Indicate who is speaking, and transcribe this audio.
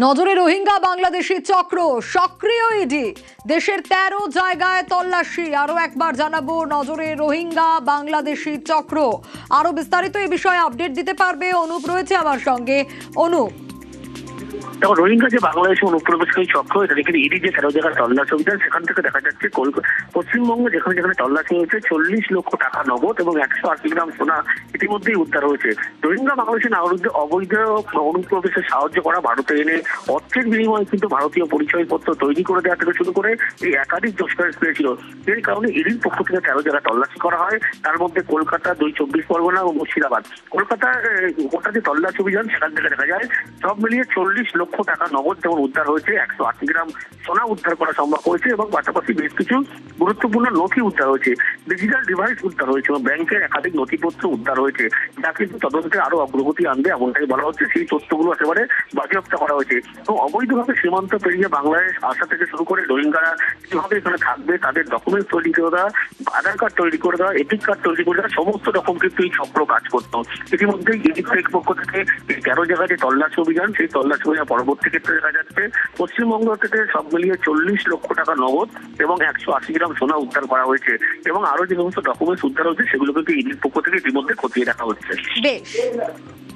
Speaker 1: নজরে রোহিঙ্গা বাংলাদেশি চক্র সক্রিয় ইডি দেশের ১৩ জায়গায় তল্লাশি। আরো একবার জানাবো, নজরে রোহিঙ্গা বাংলাদেশি চক্র। আরো বিস্তারিত এই বিষয়ে আপডেট দিতে পারবে অনুপ, রয়েছে আমার সঙ্গে। অনুপ,
Speaker 2: দেখো, রোহিঙ্গা যে বাংলাদেশে অনুপ্রবেশকারী চক্র, এটা দেখে ইডি যে ১৩ জায়গায় তল্লাশি অভিযান, সেখান থেকে দেখা যাচ্ছে পশ্চিমবঙ্গে যেখানে যেখানে তল্লাশি হয়েছে ৪০ লক্ষ টাকা নগদ এবং ১৮০ গ্রাম সোনা ইতিমধ্যেই উদ্ধার হয়েছে। রোহিঙ্গা বাংলাদেশের নাগরিকদের অবৈধ অনুপ্রবেশে সাহায্য করা, ভারতে এনে অর্থের বিনিময়ে কিন্তু ভারতীয় পরিচয়পত্র তৈরি করে দেওয়া থেকে শুরু করে এই একাধিক দোষকারী পেয়েছিল। এর কারণে ইডির পক্ষ থেকে ১৩ জায়গায় তল্লাশি করা হয়। তার মধ্যে কলকাতা, ২ চব্বিশ পরগনা ও মুর্শিদাবাদ। কলকাতার গোটা যে তল্লাশি অভিযান, সেখান থেকে দেখা যায় সব মিলিয়ে ৪০ লক্ষ টাকা নগদ যেমন উদ্ধার হয়েছে, ১৮০ গ্রাম সোনা উদ্ধার করা সম্ভব হয়েছে এবং পাশাপাশি বেশ কিছু গুরুত্বপূর্ণ নথি উদ্ধার হয়েছে, ডিজিটাল ডিভাইস উদ্ধার হয়েছে এবং ব্যাংকের একাধিক নথিপত্র উদ্ধার হয়েছে, যা কিন্তু তদন্তে আরো অগ্রগতি আনবে এমনটাই বলা হচ্ছে। সেই তথ্যগুলো একেবারে বাজেয়াপ্ত করা হয়েছে। তো অবৈধভাবে সীমান্ত পেরিয়ে বাংলাদেশ আসা থেকে শুরু করে রোহিঙ্গারা কিভাবে এখানে থাকবে, তাদের ডকুমেন্ট তৈরি করে দেওয়া, আধার কার্ড তৈরি করে দেওয়া, এপিক কার্ড তৈরি করে দেওয়া, সমস্ত রকম কিন্তু এই চক্র কাজ করতো। ইতিমধ্যে ইডির পক্ষ থেকে এই ১৩ জায়গায় যে তল্লাশি অভিযান, সেই তল্লাশি অভিযান পরবর্তী ক্ষেত্রে দেখা যাচ্ছে পশ্চিমবঙ্গ থেকে সব মিলিয়ে ৪০ লক্ষ টাকা নগদ এবং ১৮০ গ্রাম সোনা উদ্ধার করা হয়েছে এবং আরো যে সমস্ত ডকুমেন্টস উদ্ধার হয়েছে সেগুলো কিন্তু ইডির পক্ষ থেকে ইতিমধ্যে খতিয়ে দেখা হচ্ছে।
Speaker 1: বেশ।